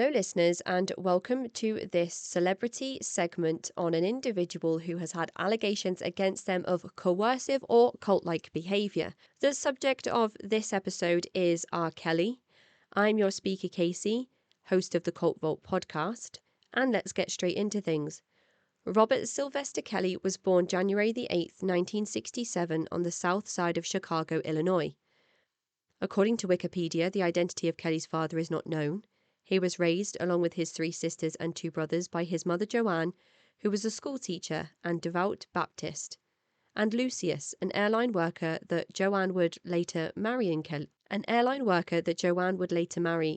Hello, listeners, and welcome to this celebrity segment on an individual who has had allegations against them of coercive or cult-like behaviour. The subject of this episode is R. Kelly. I'm your speaker, Casey, host of the Cult Vault podcast, and let's get straight into things. Robert Sylvester Kelly was born January the 8th, 1967, on the south side of Chicago, Illinois. According to Wikipedia, the identity of Kelly's father is not known. He was raised, along with his 3 sisters and 2 brothers, by his mother Joanne, who was a schoolteacher and devout Baptist, and Lucius, an airline worker that Joanne would later marry,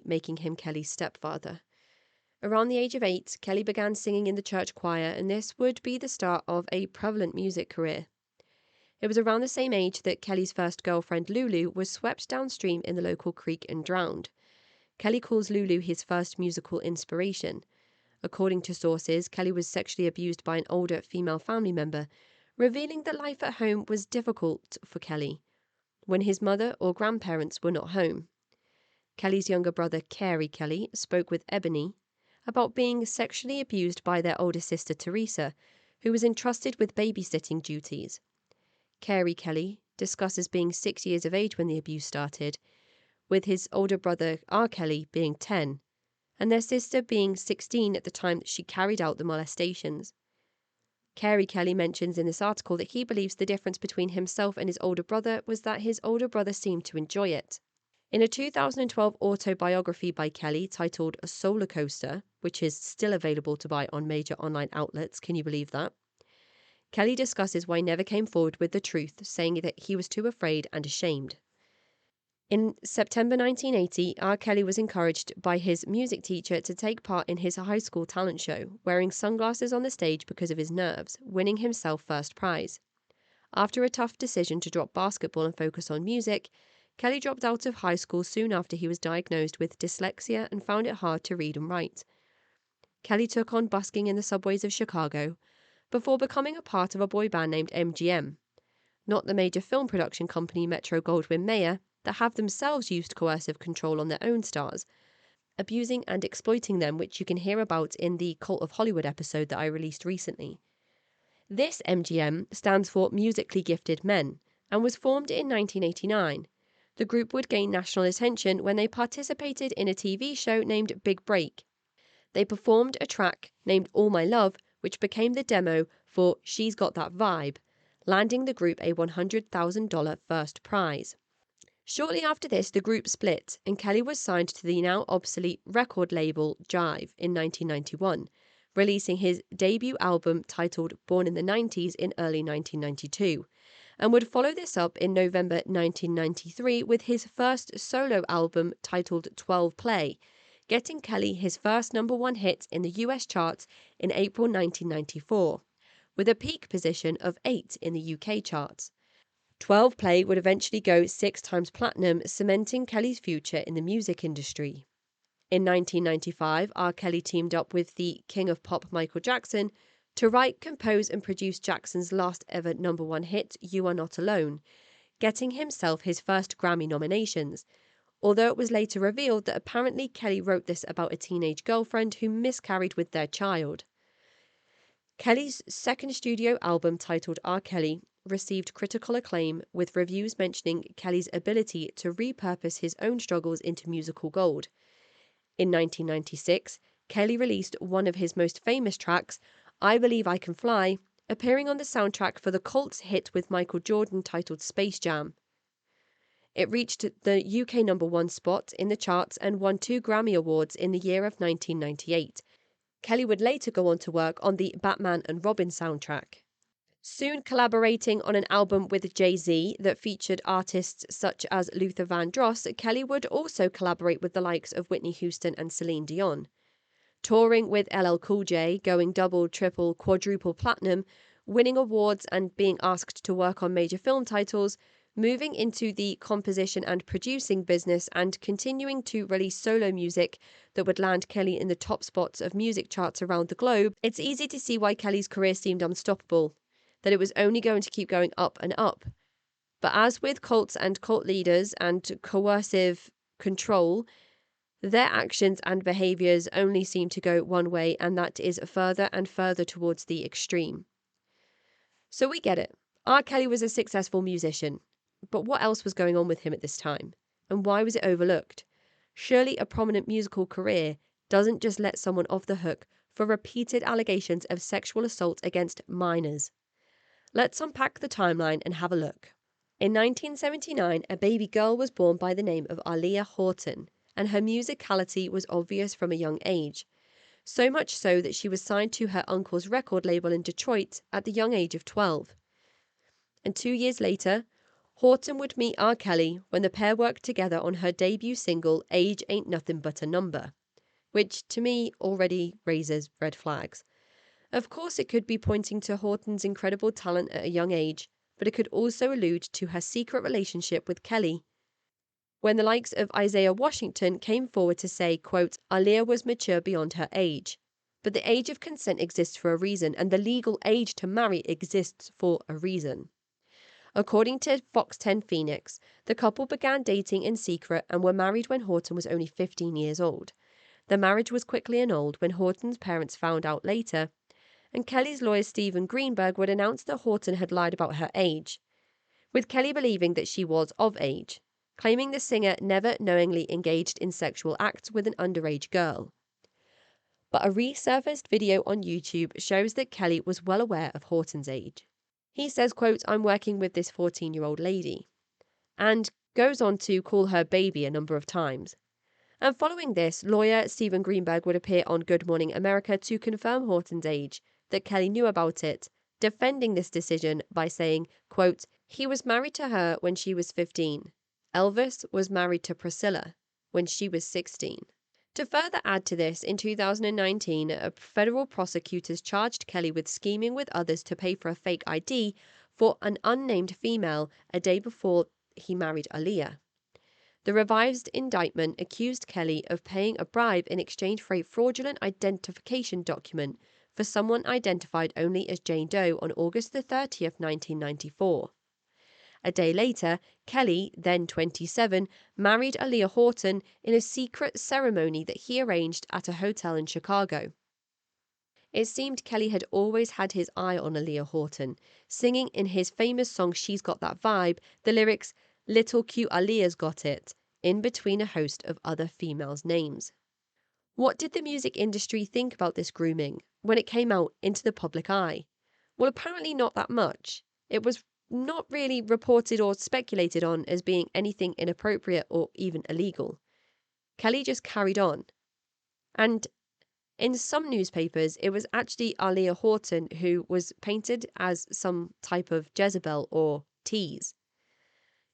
making him Kelly's stepfather. Around the age of 8, Kelly began singing in the church choir, and this would be the start of a prevalent music career. It was around the same age that Kelly's first girlfriend, Lulu, was swept downstream in the local creek and drowned. Kelly calls Lulu his first musical inspiration. According to sources, Kelly was sexually abused by an older female family member, revealing that life at home was difficult for Kelly when his mother or grandparents were not home. Kelly's younger brother, Carey Kelly, spoke with Ebony about being sexually abused by their older sister, Teresa, who was entrusted with babysitting duties. Carey Kelly discusses being 6 years of age when the abuse started, with his older brother R. Kelly being 10, and their sister being 16 at the time that she carried out the molestations. Carey Kelly mentions in this article that he believes the difference between himself and his older brother was that his older brother seemed to enjoy it. In a 2012 autobiography by Kelly titled A Solar Coaster, which is still available to buy on major online outlets, can you believe that? Kelly discusses why he never came forward with the truth, saying that he was too afraid and ashamed. In September 1980, R. Kelly was encouraged by his music teacher to take part in his high school talent show, wearing sunglasses on the stage because of his nerves, winning himself first prize. After a tough decision to drop basketball and focus on music, Kelly dropped out of high school soon after he was diagnosed with dyslexia and found it hard to read and write. Kelly took on busking in the subways of Chicago before becoming a part of a boy band named MGM, not the major film production company Metro-Goldwyn-Mayer that have themselves used coercive control on their own stars, abusing and exploiting them, which you can hear about in the Cult of Hollywood episode that I released recently. This MGM stands for Musically Gifted Men and was formed in 1989. The group would gain national attention when they participated in a TV show named Big Break. They performed a track named All My Love, which became the demo for She's Got That Vibe, landing the group a $100,000 first prize. Shortly after this, the group split, and Kelly was signed to the now obsolete record label Jive in 1991, releasing his debut album titled Born in the 90s in early 1992, and would follow this up in November 1993 with his first solo album titled 12 Play, getting Kelly his first #1 hit in the US charts in April 1994, with a peak position of 8 in the UK charts. 12 Play would eventually go 6 times platinum, cementing Kelly's future in the music industry. In 1995, R. Kelly teamed up with the King of Pop Michael Jackson to write, compose and produce Jackson's last ever #1 hit, You Are Not Alone, getting himself his first Grammy nominations, although it was later revealed that apparently Kelly wrote this about a teenage girlfriend who miscarried with their child. Kelly's second studio album, titled R. Kelly, received critical acclaim, with reviews mentioning Kelly's ability to repurpose his own struggles into musical gold. In 1996, Kelly released one of his most famous tracks, I Believe I Can Fly, appearing on the soundtrack for the cult hit with Michael Jordan titled Space Jam. It reached the UK #1 spot in the charts and won 2 Grammy Awards in the year of 1998. Kelly would later go on to work on the Batman and Robin soundtrack. Soon collaborating on an album with Jay-Z that featured artists such as Luther Vandross, Kelly would also collaborate with the likes of Whitney Houston and Celine Dion. Touring with LL Cool J, going double, triple, quadruple platinum, winning awards and being asked to work on major film titles, moving into the composition and producing business, and continuing to release solo music that would land Kelly in the top spots of music charts around the globe, it's easy to see why Kelly's career seemed unstoppable, that it was only going to keep going up and up. But as with cults and cult leaders and coercive control, Their actions and behaviours only seem to go one way, and that is further and further towards the extreme. So we get it. R. Kelly was a successful musician. But what else was going on with him at this time? And why was it overlooked? Surely a prominent musical career doesn't just let someone off the hook for repeated allegations of sexual assault against minors. Let's unpack the timeline and have a look. In 1979, a baby girl was born by the name of Aaliyah Horton, and her musicality was obvious from a young age. So much so that she was signed to her uncle's record label in Detroit at the young age of 12. And 2 years later, Horton would meet R. Kelly when the pair worked together on her debut single, Age Ain't Nothing But a Number, which to me already raises red flags. Of course, it could be pointing to Horton's incredible talent at a young age, but it could also allude to her secret relationship with Kelly. When the likes of Isaiah Washington came forward to say, quote, Aaliyah was mature beyond her age. But the age of consent exists for a reason, and the legal age to marry exists for a reason. According to Fox 10 Phoenix, the couple began dating in secret and were married when Horton was only 15 years old. The marriage was quickly annulled when Horton's parents found out later, and Kelly's lawyer Stephen Greenberg would announce that Horton had lied about her age, with Kelly believing that she was of age, claiming the singer never knowingly engaged in sexual acts with an underage girl. But a resurfaced video on YouTube shows that Kelly was well aware of Horton's age. He says, quote, I'm working with this 14-year-old lady, and goes on to call her baby a number of times. And following this, lawyer Stephen Greenberg would appear on Good Morning America to confirm Horton's age, that Kelly knew about it, defending this decision by saying, quote, he was married to her when she was 15. Elvis was married to Priscilla when she was 16. To further add to this, in 2019, federal prosecutors charged Kelly with scheming with others to pay for a fake ID for an unnamed female a day before he married Aaliyah. The revised indictment accused Kelly of paying a bribe in exchange for a fraudulent identification document for someone identified only as Jane Doe on August 30th, 1994. A day later, Kelly, then 27, married Aaliyah Horton in a secret ceremony that he arranged at a hotel in Chicago. It seemed Kelly had always had his eye on Aaliyah Horton, singing in his famous song She's Got That Vibe the lyrics, Little cute Aaliyah's got it, in between a host of other females' names. What did the music industry think about this grooming when it came out into the public eye? Well, apparently not that much. It was not really reported or speculated on as being anything inappropriate or even illegal. Kelly just carried on. And in some newspapers, it was actually Aaliyah Horton who was painted as some type of Jezebel or tease.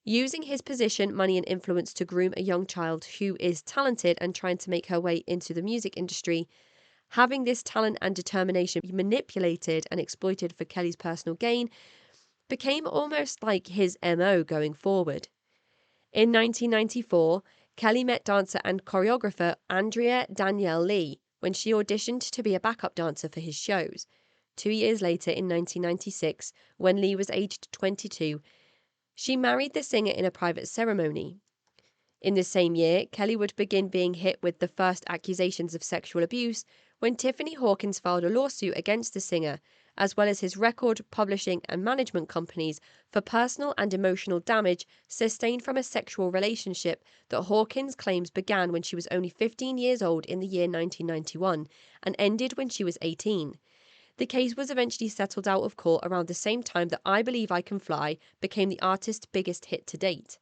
Using his position, money, and influence to groom a young child who is talented and trying to make her way into the music industry, having this talent and determination be manipulated and exploited for Kelly's personal gain became almost like his MO going forward. In 1994, Kelly met dancer and choreographer Andrea Danielle Lee when she auditioned to be a backup dancer for his shows. 2 years later, in 1996, when Lee was aged 22, she married the singer in a private ceremony. In the same year, Kelly would begin being hit with the first accusations of sexual abuse when Tiffany Hawkins filed a lawsuit against the singer, as well as his record, publishing, and management companies for personal and emotional damage sustained from a sexual relationship that Hawkins claims began when she was only 15 years old in the year 1991 and ended when she was 18. The case was eventually settled out of court around the same time that I Believe I Can Fly became the artist's biggest hit to date.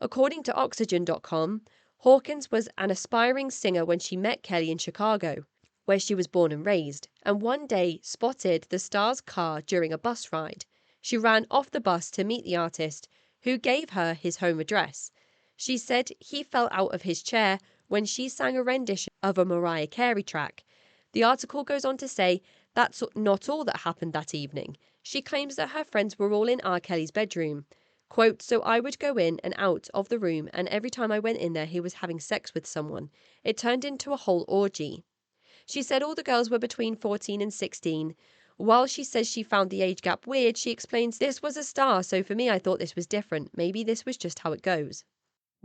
According to Oxygen.com, Hawkins was an aspiring singer when she met Kelly in Chicago, where she was born and raised, and one day spotted the star's car during a bus ride. She ran off the bus to meet the artist, who gave her his home address. She said he fell out of his chair when she sang a rendition of a Mariah Carey track. The article goes on to say that's not all that happened that evening. She claims that her friends were all in R. Kelly's bedroom. Quote, so I would go in and out of the room, and every time I went in there, he was having sex with someone. It turned into a whole orgy. She said all the girls were between 14 and 16. While she says she found the age gap weird, she explains, this was a star, so for me I thought this was different. Maybe this was just how it goes.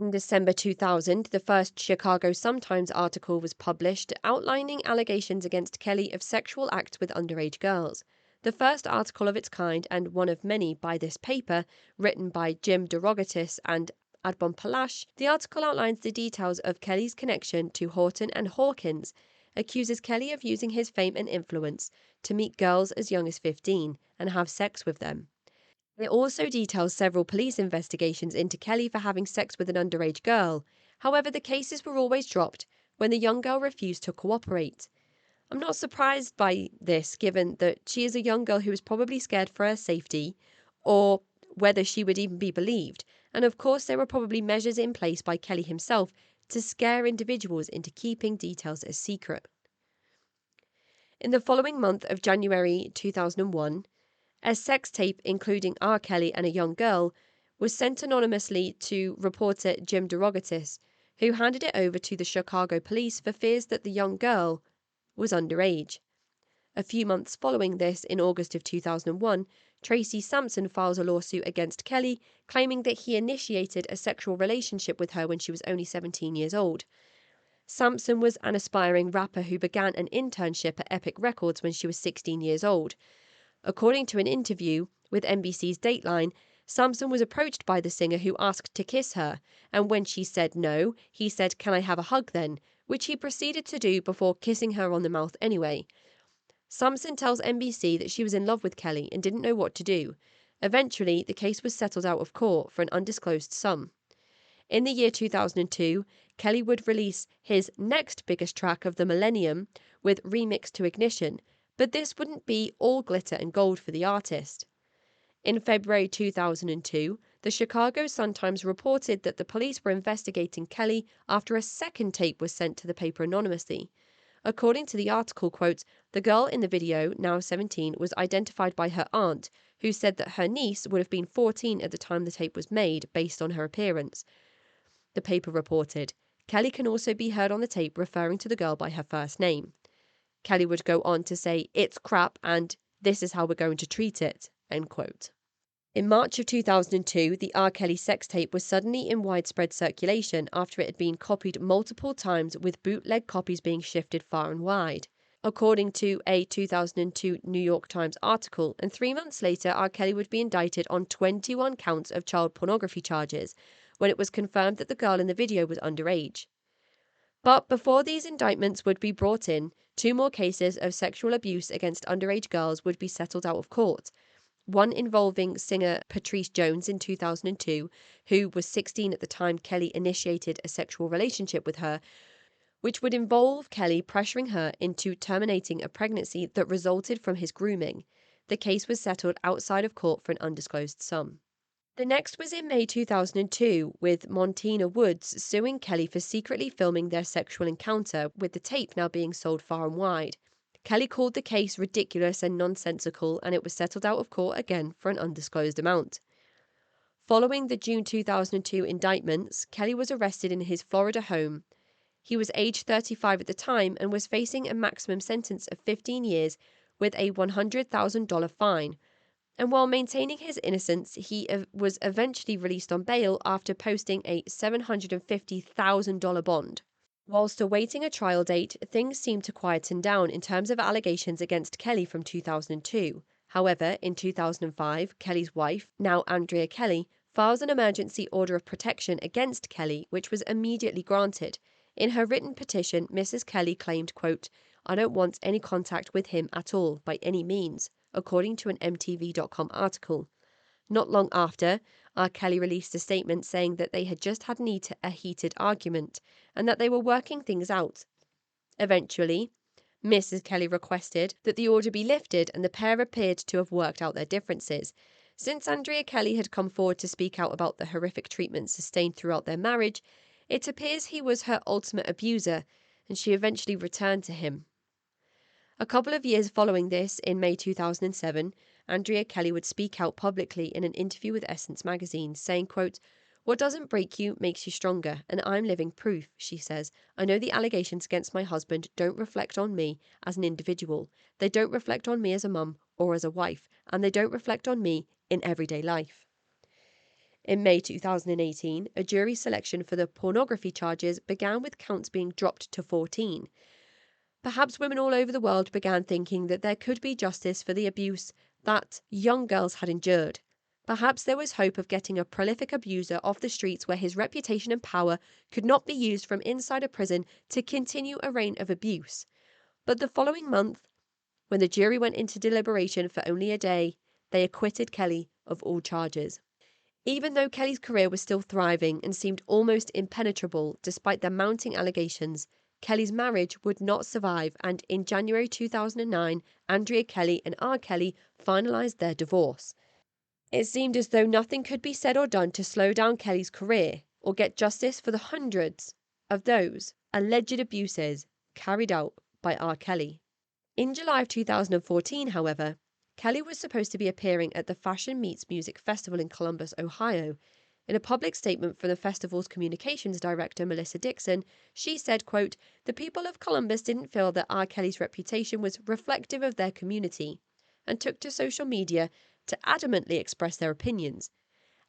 In December 2000, the first Chicago Sun-Times article was published outlining allegations against Kelly of sexual acts with underage girls. The first article of its kind, and one of many by this paper, written by Jim DeRogatis and Adbon Palash, the article outlines the details of Kelly's connection to Horton and Hawkins, accuses Kelly of using his fame and influence to meet girls as young as 15 and have sex with them. It also details several police investigations into Kelly for having sex with an underage girl. However, the cases were always dropped when the young girl refused to cooperate. I'm not surprised by this, given that she is a young girl who was probably scared for her safety, or whether she would even be believed. And of course, there were probably measures in place by Kelly himself to scare individuals into keeping details a secret. In the following month of January 2001, a sex tape including R. Kelly and a young girl was sent anonymously to reporter Jim DeRogatis, who handed it over to the Chicago police for fears that the young girl was underage. A few months following this, in August of 2001, Tracy Sampson files a lawsuit against Kelly, claiming that he initiated a sexual relationship with her when she was only 17 years old. Sampson was an aspiring rapper who began an internship at Epic Records when she was 16 years old. According to an interview with NBC's Dateline, Sampson was approached by the singer who asked to kiss her, and when she said no, he said, "Can I have a hug then?" which he proceeded to do before kissing her on the mouth anyway. Sampson tells NBC that she was in love with Kelly and didn't know what to do. Eventually, the case was settled out of court for an undisclosed sum. In the year 2002, Kelly would release his next biggest track of the millennium with Remix to Ignition, but this wouldn't be all glitter and gold for the artist. In February 2002, the Chicago Sun-Times reported that the police were investigating Kelly after a second tape was sent to the paper anonymously. According to the article, quote, "The girl in the video, now 17, was identified by her aunt, who said that her niece would have been 14 at the time the tape was made, based on her appearance." The paper reported, Kelly can also be heard on the tape referring to the girl by her first name. Kelly would go on to say, "It's crap and this is how we're going to treat it," end quote. In March of 2002, the R. Kelly sex tape was suddenly in widespread circulation after it had been copied multiple times, with bootleg copies being shifted far and wide. According to a 2002 New York Times article, and 3 months later, R. Kelly would be indicted on 21 counts of child pornography charges when it was confirmed that the girl in the video was underage. But before these indictments would be brought in, 2 more cases of sexual abuse against underage girls would be settled out of court. One involving singer Patrice Jones in 2002, who was 16 at the time Kelly initiated a sexual relationship with her, which would involve Kelly pressuring her into terminating a pregnancy that resulted from his grooming. The case was settled outside of court for an undisclosed sum. The next was in May 2002, with Montina Woods suing Kelly for secretly filming their sexual encounter, with the tape now being sold far and wide. Kelly called the case ridiculous and nonsensical, and it was settled out of court again for an undisclosed amount. Following the June 2002 indictments, Kelly was arrested in his Florida home. He was age 35 at the time and was facing a maximum sentence of 15 years with a $100,000 fine. And while maintaining his innocence, he was eventually released on bail after posting a $750,000 bond. Whilst awaiting a trial date, things seemed to quieten down in terms of allegations against Kelly from 2002. However, in 2005, Kelly's wife, now Andrea Kelly, files an emergency order of protection against Kelly, which was immediately granted. In her written petition, Mrs. Kelly claimed, quote, "I don't want any contact with him at all, by any means," according to an MTV.com article. Not long after, R. Kelly released a statement saying that they had just had a heated argument and that they were working things out. Eventually, Mrs. Kelly requested that the order be lifted and the pair appeared to have worked out their differences. Since Andrea Kelly had come forward to speak out about the horrific treatment sustained throughout their marriage, it appears he was her ultimate abuser, and she eventually returned to him. A couple of years following this, in May 2007, Andrea Kelly would speak out publicly in an interview with Essence magazine, saying, quote, "What doesn't break you makes you stronger, and I'm living proof," she says. "I know the allegations against my husband don't reflect on me as an individual. They don't reflect on me as a mum or as a wife, and they don't reflect on me in everyday life." In May 2018, a jury selection for the pornography charges began with counts being dropped to 14. Perhaps women all over the world began thinking that there could be justice for the abuse that young girls had endured. Perhaps there was hope of getting a prolific abuser off the streets where his reputation and power could not be used from inside a prison to continue a reign of abuse. But the following month, when the jury went into deliberation for only a day, they acquitted Kelly of all charges. Even though Kelly's career was still thriving and seemed almost impenetrable despite the mounting allegations, Kelly's marriage would not survive, and in January 2009, Andrea Kelly and R. Kelly finalized their divorce. It seemed as though nothing could be said or done to slow down Kelly's career or get justice for the hundreds of those alleged abuses carried out by R. Kelly. In July of 2014, however, Kelly was supposed to be appearing at the Fashion Meets Music Festival in Columbus, Ohio. In a public statement from the festival's communications director, Melissa Dixon, she said, quote, "The people of Columbus didn't feel that R. Kelly's reputation was reflective of their community and took to social media to adamantly express their opinions.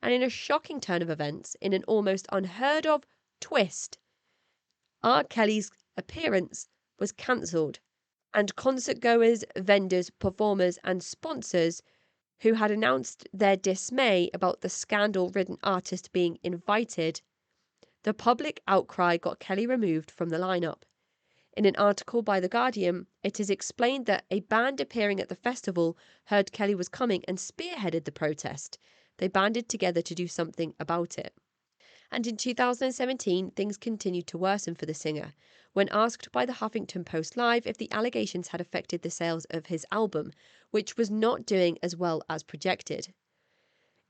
And in a shocking turn of events, in an almost unheard of twist, R. Kelly's appearance was cancelled, and concert goers, vendors, performers, and sponsors who had announced their dismay about the scandal-ridden artist being invited, the public outcry got Kelly removed from the lineup. In an article by The Guardian, it is explained that a band appearing at the festival heard Kelly was coming and spearheaded the protest. They banded together to do something about it. And in 2017, things continued to worsen for the singer. When asked by the Huffington Post Live if the allegations had affected the sales of his album, which was not doing as well as projected.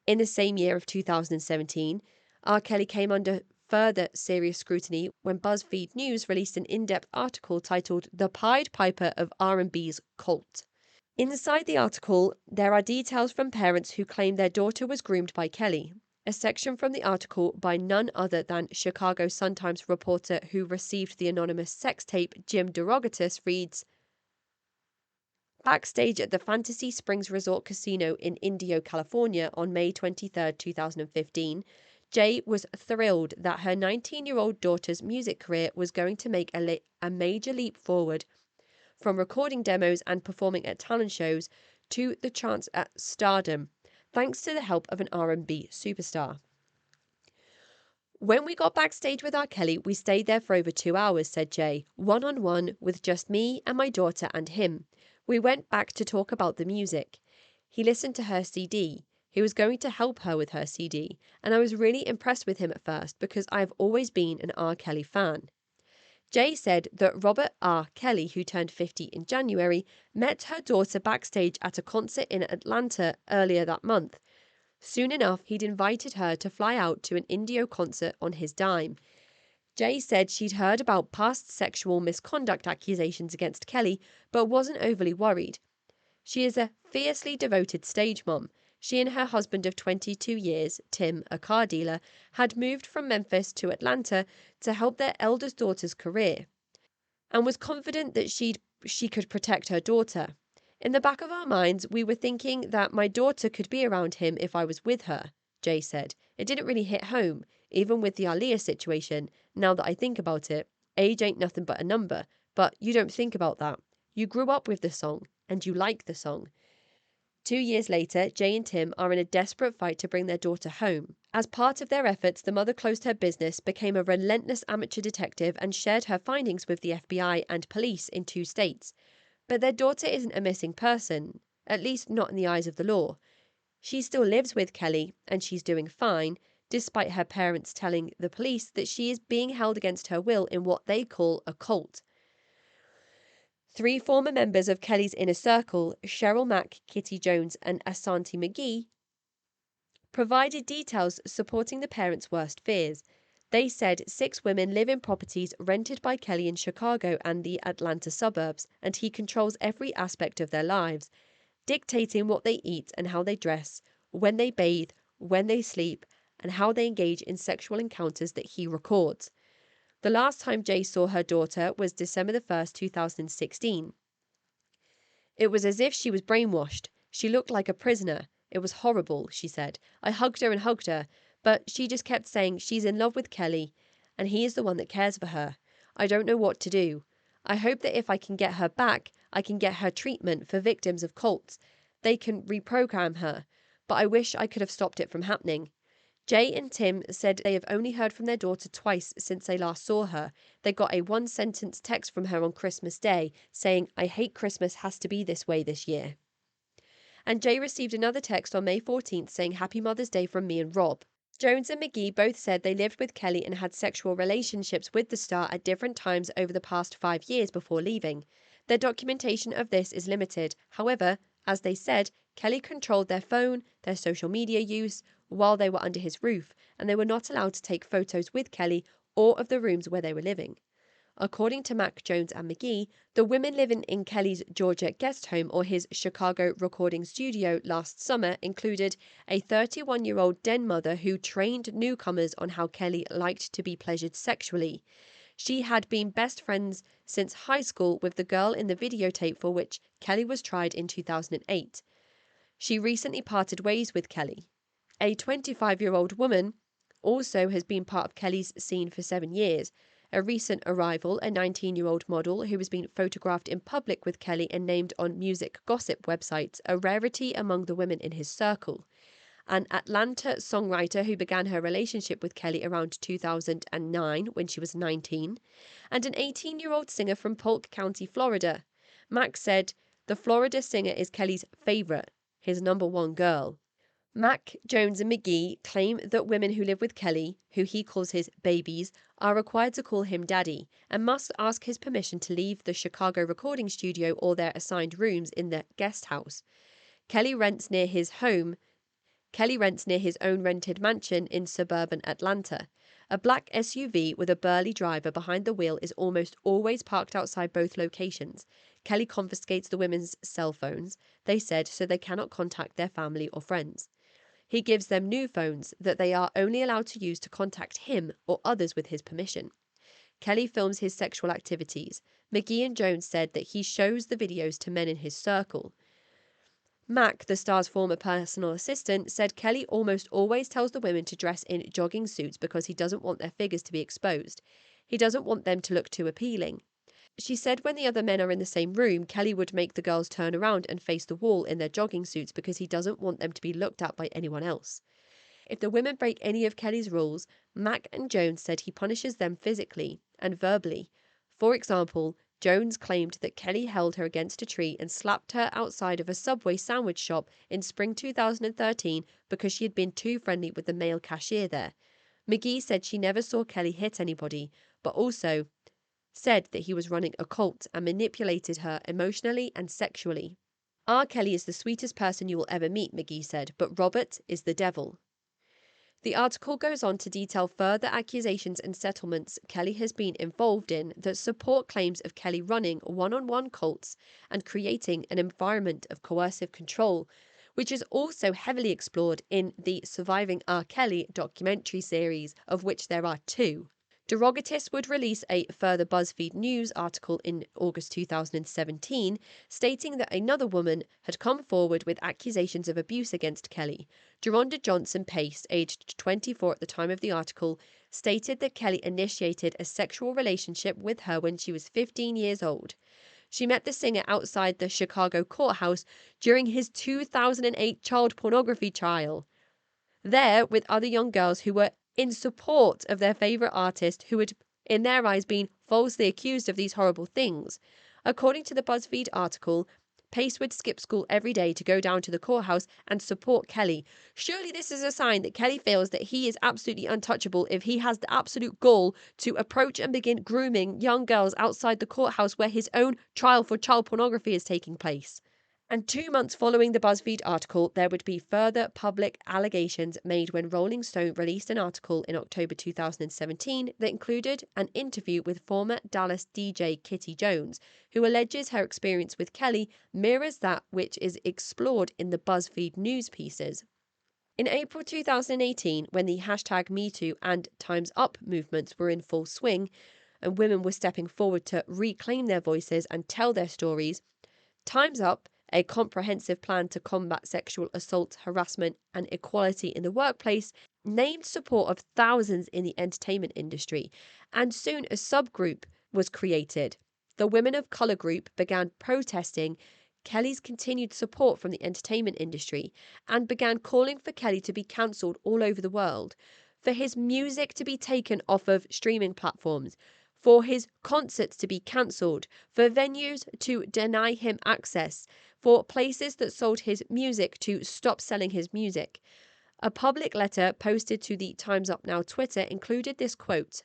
In the same year of 2017, R. Kelly came under further serious scrutiny when BuzzFeed News released an in-depth article titled "The Pied Piper of R&B's Cult." Inside the article, there are details from parents who claim their daughter was groomed by Kelly. A section from the article by none other than Chicago Sun-Times reporter who received the anonymous sex tape, Jim DeRogatis, reads, "Backstage at the Fantasy Springs Resort Casino in Indio, California on May 23, 2015, Jay was thrilled that her 19-year-old daughter's music career was going to make a major leap forward from recording demos and performing at talent shows to the chance at stardom, thanks to the help of an R&B superstar. When we got backstage with R. Kelly, we stayed there for over 2 hours," said Jay, "one-on-one with just me and my daughter and him. We went back to talk about the music. He listened to her CD. He was going to help her with her CD, and I was really impressed with him at first because I've always been an R. Kelly fan." Jay said that Robert R. Kelly, who turned 50 in January, met her daughter backstage at a concert in Atlanta earlier that month. Soon enough, he'd invited her to fly out to an Indio concert on his dime. Jay said she'd heard about past sexual misconduct accusations against Kelly, but wasn't overly worried. She is a fiercely devoted stage mom. She and her husband of 22 years, Tim, a car dealer, had moved from Memphis to Atlanta to help their eldest daughter's career, and was confident that she could protect her daughter. "In the back of our minds, we were thinking that my daughter could be around him if I was with her," Jay said. "It didn't really hit home, even with the Aaliyah situation. Now that I think about it, age ain't nothing but a number, but you don't think about that. You grew up with the song, and you like the song." 2 years later, Jay and Tim are in a desperate fight to bring their daughter home. As part of their efforts, the mother closed her business, became a relentless amateur detective, and shared her findings with the FBI and police in 2 states. But their daughter isn't a missing person, at least not in the eyes of the law. She still lives with Kelly, and she's doing fine, despite her parents telling the police that she is being held against her will in what they call a cult. 3 former members of Kelly's inner circle, Cheryl Mack, Kitty Jones, and Asante McGee, provided details supporting the parents' worst fears. They said 6 women live in properties rented by Kelly in Chicago and the Atlanta suburbs, and he controls every aspect of their lives, dictating what they eat and how they dress, when they bathe, when they sleep, and how they engage in sexual encounters that he records. The last time Jay saw her daughter was December 1st, 2016. "It was as if she was brainwashed. She looked like a prisoner. It was horrible," she said. "I hugged her and hugged her, But she just kept saying she's in love with Kelly and he is the one that cares for her. I don't know what to do. I hope that if I can get her back, I can get her treatment for victims of cults. They can reprogram her. But I wish I could have stopped it from happening. Jay and Tim said they have only heard from their daughter twice since they last saw her. They got a one-sentence text from her on Christmas Day saying, "I hate Christmas has to be this way this year." And Jay received another text on May 14th saying, "Happy Mother's Day from me and Rob." Jones and McGee both said they lived with Kelly and had sexual relationships with the star at different times over the past 5 years before leaving. Their documentation of this is limited. However, as they said, Kelly controlled their phone, their social media use, while they were under his roof, and they were not allowed to take photos with Kelly or of the rooms where they were living. According to Mac, Jones and McGee, the women living in Kelly's Georgia guest home or his Chicago recording studio last summer included a 31-year-old den mother who trained newcomers on how Kelly liked to be pleasured sexually. She had been best friends since high school with the girl in the videotape for which Kelly was tried in 2008. She recently parted ways with Kelly. A 25-year-old woman also has been part of Kelly's scene for 7 years. A recent arrival, a 19-year-old model who has been photographed in public with Kelly and named on music gossip websites, a rarity among the women in his circle. An Atlanta songwriter who began her relationship with Kelly around 2009 when she was 19. And an 18-year-old singer from Polk County, Florida. Max said, "The Florida singer is Kelly's favorite, his number one girl." Mac, Jones and McGee claim that women who live with Kelly, who he calls his babies, are required to call him daddy and must ask his permission to leave the Chicago recording studio or their assigned rooms in the guest house. Kelly rents near his own rented mansion in suburban Atlanta. A black SUV with a burly driver behind the wheel is almost always parked outside both locations. Kelly confiscates the women's cell phones, they said, so they cannot contact their family or friends. He gives them new phones that they are only allowed to use to contact him or others with his permission. Kelly films his sexual activities. McGee and Jones said that he shows the videos to men in his circle. Mac, the star's former personal assistant, said Kelly almost always tells the women to dress in jogging suits because he doesn't want their figures to be exposed. He doesn't want them to look too appealing. She said when the other men are in the same room, Kelly would make the girls turn around and face the wall in their jogging suits because he doesn't want them to be looked at by anyone else. If the women break any of Kelly's rules, Mac and Jones said he punishes them physically and verbally. For example, Jones claimed that Kelly held her against a tree and slapped her outside of a Subway sandwich shop in spring 2013 because she had been too friendly with the male cashier there. McGee said she never saw Kelly hit anybody, but also said that he was running a cult and manipulated her emotionally and sexually. R. Kelly is the sweetest person you will ever meet, McGee said, but Robert is the devil. The article goes on to detail further accusations and settlements Kelly has been involved in that support claims of Kelly running one-on-one cults and creating an environment of coercive control, which is also heavily explored in the Surviving R. Kelly documentary series, of which there are 2. Derogatis would release a further BuzzFeed News article in August 2017, stating that another woman had come forward with accusations of abuse against Kelly. Geronda Johnson Pace, aged 24 at the time of the article, stated that Kelly initiated a sexual relationship with her when she was 15 years old. She met the singer outside the Chicago courthouse during his 2008 child pornography trial. There, with other young girls who were in support of their favourite artist who had, in their eyes, been falsely accused of these horrible things. According to the BuzzFeed article, Pace would skip school every day to go down to the courthouse and support Kelly. Surely this is a sign that Kelly feels that he is absolutely untouchable if he has the absolute gall to approach and begin grooming young girls outside the courthouse where his own trial for child pornography is taking place. And 2 months following the BuzzFeed article, there would be further public allegations made when Rolling Stone released an article in October 2017 that included an interview with former Dallas DJ Kitty Jones, who alleges her experience with Kelly mirrors that which is explored in the BuzzFeed news pieces. In April 2018, when the hashtag #MeToo and Time's Up movements were in full swing, and women were stepping forward to reclaim their voices and tell their stories, Time's Up, a comprehensive plan to combat sexual assault, harassment, and equality in the workplace, named support of thousands in the entertainment industry, and soon a subgroup was created. The Women of Color group began protesting Kelly's continued support from the entertainment industry and began calling for Kelly to be cancelled all over the world, for his music to be taken off of streaming platforms, for his concerts to be cancelled, for venues to deny him access, for places that sold his music to stop selling his music. A public letter posted to the Time's Up Now Twitter included this quote: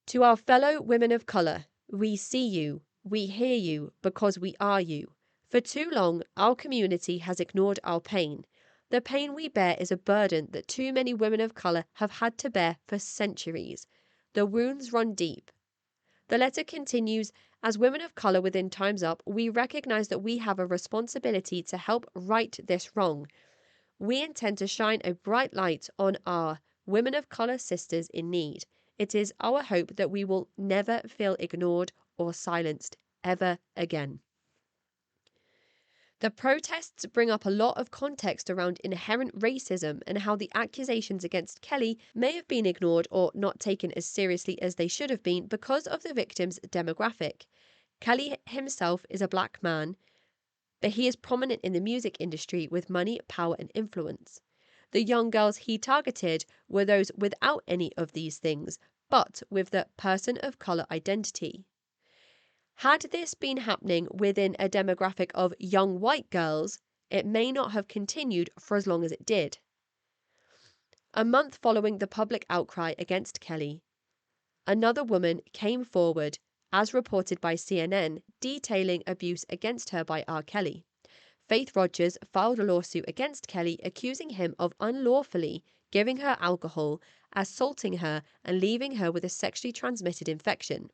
"To our fellow women of colour, we see you, we hear you, because we are you. For too long, our community has ignored our pain. The pain we bear is a burden that too many women of colour have had to bear for centuries. The wounds run deep." The letter continues, "As women of colour within Time's Up, we recognise that we have a responsibility to help right this wrong. We intend to shine a bright light on our women of colour sisters in need. It is our hope that we will never feel ignored or silenced ever again." The protests bring up a lot of context around inherent racism and how the accusations against Kelly may have been ignored or not taken as seriously as they should have been because of the victim's demographic. Kelly himself is a black man, but he is prominent in the music industry with money, power, and influence. The young girls he targeted were those without any of these things, but with the person of colour identity. Had this been happening within a demographic of young white girls, it may not have continued for as long as it did. A month following the public outcry against Kelly, another woman came forward, as reported by CNN, detailing abuse against her by R. Kelly. Faith Rogers filed a lawsuit against Kelly, accusing him of unlawfully giving her alcohol, assaulting her, and leaving her with a sexually transmitted infection.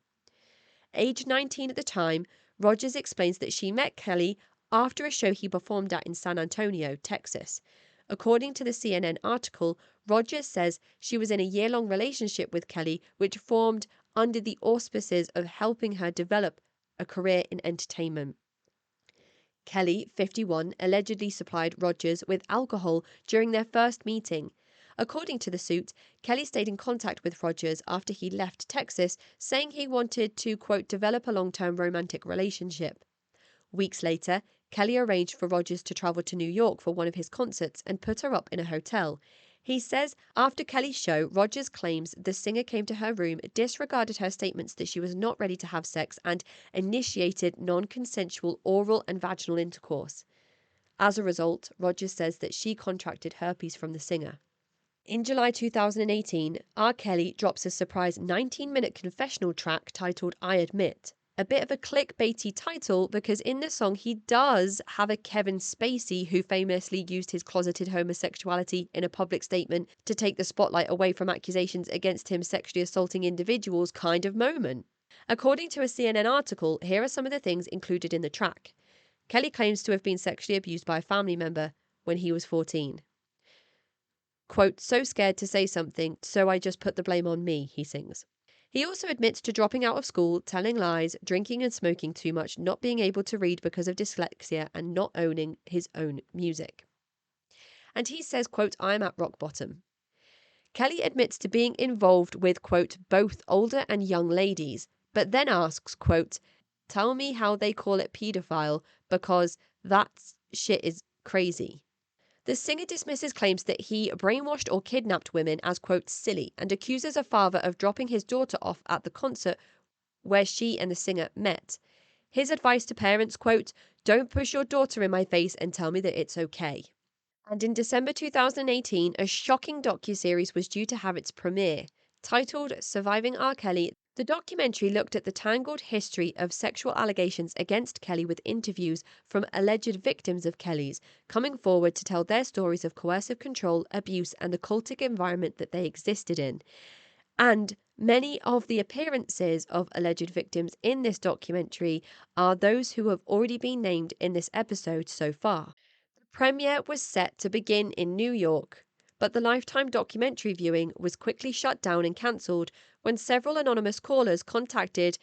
Age 19 at the time, Rogers explains that she met Kelly after a show he performed at in San Antonio, Texas. According to the CNN article, Rogers says she was in a year-long relationship with Kelly, which formed under the auspices of helping her develop a career in entertainment. Kelly, 51, allegedly supplied Rogers with alcohol during their first meeting. According to the suit, Kelly stayed in contact with Rogers after he left Texas, saying he wanted to, quote, develop a long-term romantic relationship. Weeks later, Kelly arranged for Rogers to travel to New York for one of his concerts and put her up in a hotel. He says after Kelly's show, Rogers claims the singer came to her room, disregarded her statements that she was not ready to have sex, and initiated non-consensual oral and vaginal intercourse. As a result, Rogers says that she contracted herpes from the singer. In July 2018, R. Kelly drops a surprise 19-minute confessional track titled I Admit. A bit of a clickbaity title because in the song he does have a Kevin Spacey, who famously used his closeted homosexuality in a public statement to take the spotlight away from accusations against him sexually assaulting individuals kind of moment. According to a CNN article, here are some of the things included in the track. Kelly claims to have been sexually abused by a family member when he was 14. Quote, so scared to say something, so I just put the blame on me, he sings. He also admits to dropping out of school, telling lies, drinking and smoking too much, not being able to read because of dyslexia, and not owning his own music. And he says, quote, I'm at rock bottom. Kelly admits to being involved with, quote, both older and young ladies, but then asks, quote, tell me how they call it paedophile, because that shit is crazy. The singer dismisses claims that he brainwashed or kidnapped women as, quote, silly, and accuses a father of dropping his daughter off at the concert where she and the singer met. His advice to parents, quote, don't push your daughter in my face and tell me that it's okay. And in December 2018, a shocking docuseries was due to have its premiere. Titled Surviving R. Kelly, the documentary looked at the tangled history of sexual allegations against Kelly with interviews from alleged victims of Kelly's, coming forward to tell their stories of coercive control, abuse, and the cultic environment that they existed in. And many of the appearances of alleged victims in this documentary are those who have already been named in this episode so far. The premiere was set to begin in New York, but the Lifetime documentary viewing was quickly shut down and cancelled when several anonymous callers contacted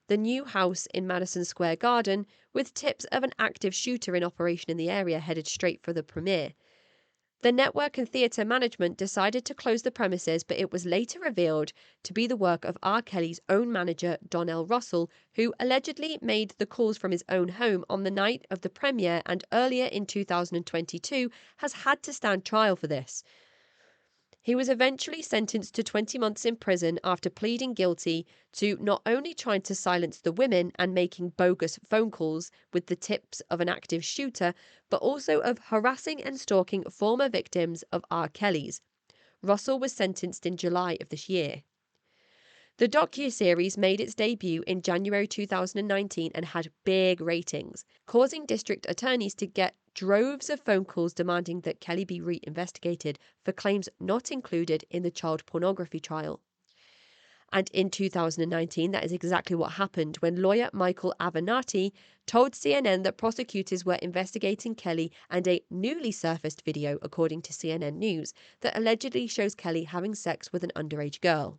the new house in Madison Square Garden, with tips of an active shooter in operation in the area headed straight for the premiere. The network and theatre management decided to close the premises, but it was later revealed to be the work of R. Kelly's own manager, Donnell Russell, who allegedly made the calls from his own home on the night of the premiere and earlier in 2022 has had to stand trial for this. He was eventually sentenced to 20 months in prison after pleading guilty to not only trying to silence the women and making bogus phone calls with the tips of an active shooter, but also of harassing and stalking former victims of R. Kelly's. Russell was sentenced in July of this year. The docuseries made its debut in January 2019 and had big ratings, causing district attorneys to get droves of phone calls demanding that Kelly be reinvestigated for claims not included in the child pornography trial. And in 2019, that is exactly what happened when lawyer Michael Avenatti told CNN that prosecutors were investigating Kelly and a newly surfaced video, according to CNN News, that allegedly shows Kelly having sex with an underage girl.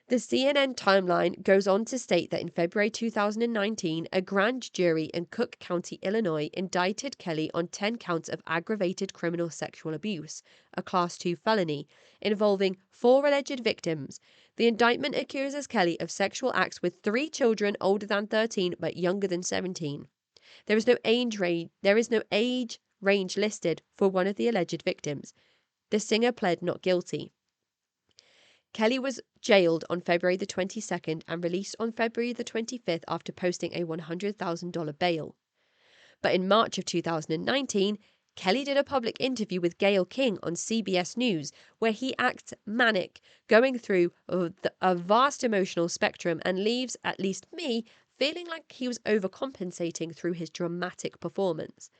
The CNN timeline goes on to state that in February 2019, a grand jury in Cook County, Illinois, indicted Kelly on 10 counts of aggravated criminal sexual abuse, a Class 2 felony, involving 4 alleged victims. The indictment accuses Kelly of sexual acts with 3 children older than 13 but younger than 17. There is no age range listed for one of the alleged victims. The singer pled not guilty. Kelly was jailed on February the 22nd and released on February the 25th after posting a $100,000 bail. But in March of 2019, Kelly did a public interview with Gayle King on CBS News where he acts manic, going through a vast emotional spectrum and leaves, at least me, feeling like he was overcompensating through his dramatic performance.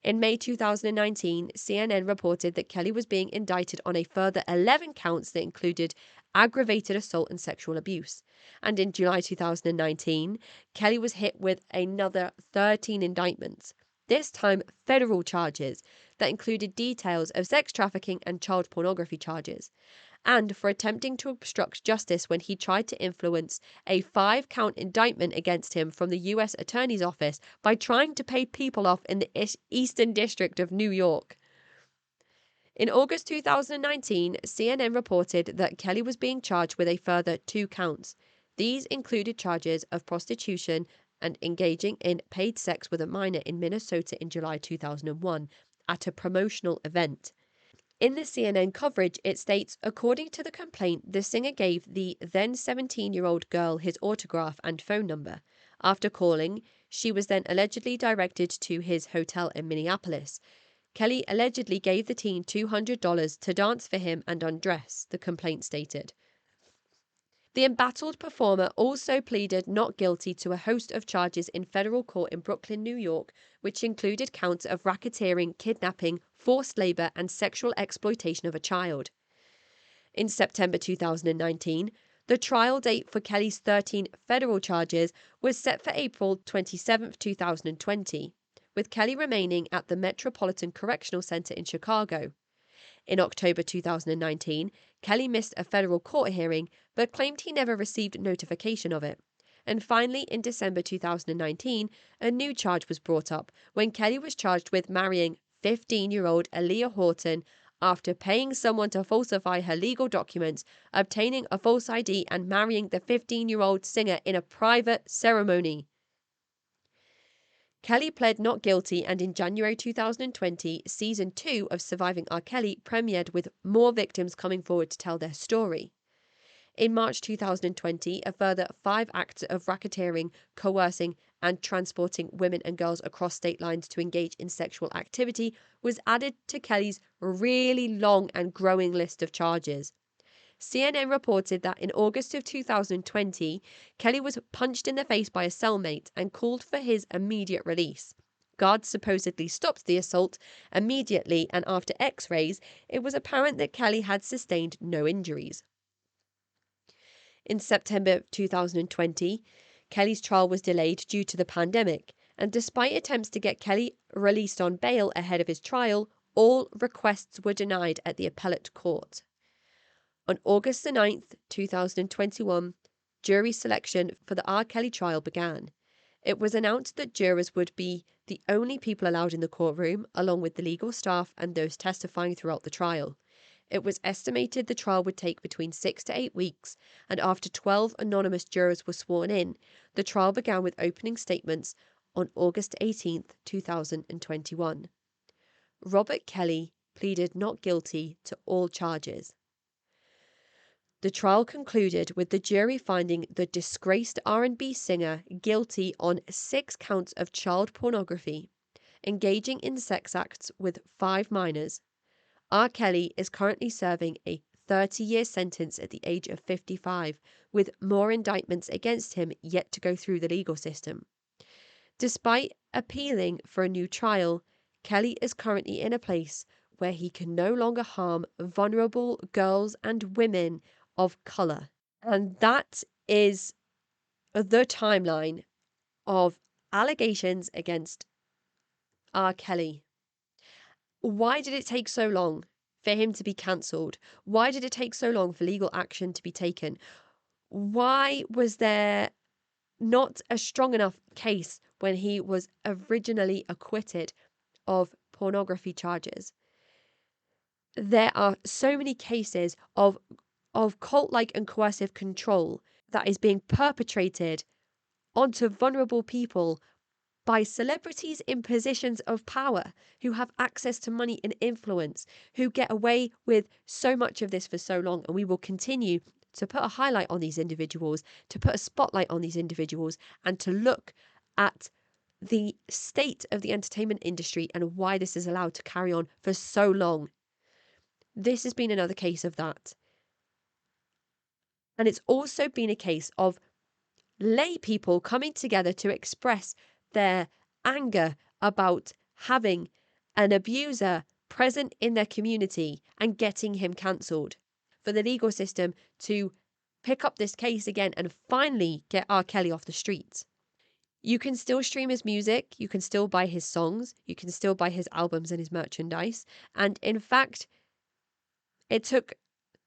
In May 2019, CNN reported that Kelly was being indicted on a further 11 counts that included aggravated assault and sexual abuse. And in July 2019, Kelly was hit with another 13 indictments, this time federal charges that included details of sex trafficking and child pornography charges, and for attempting to obstruct justice when he tried to influence a 5-count indictment against him from the U.S. Attorney's Office by trying to pay people off in the Eastern District of New York. In August 2019, CNN reported that Kelly was being charged with a further 2 counts. These included charges of prostitution and engaging in paid sex with a minor in Minnesota in July 2001 at a promotional event. In the CNN coverage, it states, according to the complaint, the singer gave the then 17-year-old girl his autograph and phone number. After calling, she was then allegedly directed to his hotel in Minneapolis. Kelly allegedly gave the teen $200 to dance for him and undress, the complaint stated. The embattled performer also pleaded not guilty to a host of charges in federal court in Brooklyn, New York, which included counts of racketeering, kidnapping, forced labor, and sexual exploitation of a child. In September 2019, the trial date for Kelly's 13 federal charges was set for April 27, 2020, with Kelly remaining at the Metropolitan Correctional Center in Chicago. In October 2019, Kelly missed a federal court hearing but claimed he never received notification of it. And finally, in December 2019, a new charge was brought up when Kelly was charged with marrying 15-year-old Aaliyah Horton after paying someone to falsify her legal documents, obtaining a false ID, and marrying the 15-year-old singer in a private ceremony. Kelly pled not guilty, and in January 2020, Season 2 of Surviving R. Kelly premiered with more victims coming forward to tell their story. In March 2020, a further 5 acts of racketeering, coercing, and transporting women and girls across state lines to engage in sexual activity was added to Kelly's really long and growing list of charges. CNN reported that in August of 2020, Kelly was punched in the face by a cellmate and called for his immediate release. Guards supposedly stopped the assault immediately, and after x-rays, it was apparent that Kelly had sustained no injuries. In September 2020, Kelly's trial was delayed due to the pandemic, and despite attempts to get Kelly released on bail ahead of his trial, all requests were denied at the appellate court. On August the 9th, 2021, jury selection for the R. Kelly trial began. It was announced that jurors would be the only people allowed in the courtroom, along with the legal staff and those testifying throughout the trial. It was estimated the trial would take between 6 to 8 weeks, and after 12 anonymous jurors were sworn in, the trial began with opening statements on August 18th, 2021. Robert Kelly pleaded not guilty to all charges. The trial concluded with the jury finding the disgraced R&B singer guilty on 6 counts of child pornography, engaging in sex acts with 5 minors. R. Kelly is currently serving a 30-year sentence at the age of 55, with more indictments against him yet to go through the legal system. Despite appealing for a new trial, Kelly is currently in a place where he can no longer harm vulnerable girls and women of colour. And that is the timeline of allegations against R. Kelly. Why did it take so long for him to be cancelled? Why did it take so long for legal action to be taken? Why was there not a strong enough case when he was originally acquitted of pornography charges? There are so many cases of cult-like and coercive control that is being perpetrated onto vulnerable people by celebrities in positions of power who have access to money and influence, who get away with so much of this for so long. And we will continue to put a highlight on these individuals, to put a spotlight on these individuals, and to look at the state of the entertainment industry and why this is allowed to carry on for so long. This has been another case of that. And it's also been a case of lay people coming together to express their anger about having an abuser present in their community and getting him cancelled. For the legal system to pick up this case again and finally get R. Kelly off the streets. You can still stream his music, you can still buy his songs, you can still buy his albums and his merchandise. And in fact, it took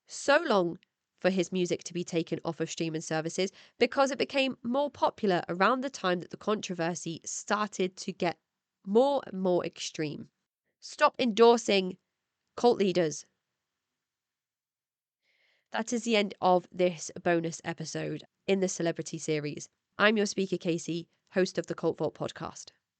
so long for his music to be taken off of streaming services because it became more popular around the time that the controversy started to get more and more extreme. Stop endorsing cult leaders. That is the end of this bonus episode in the celebrity series. I'm your speaker, Casey, host of the Cult Vault podcast.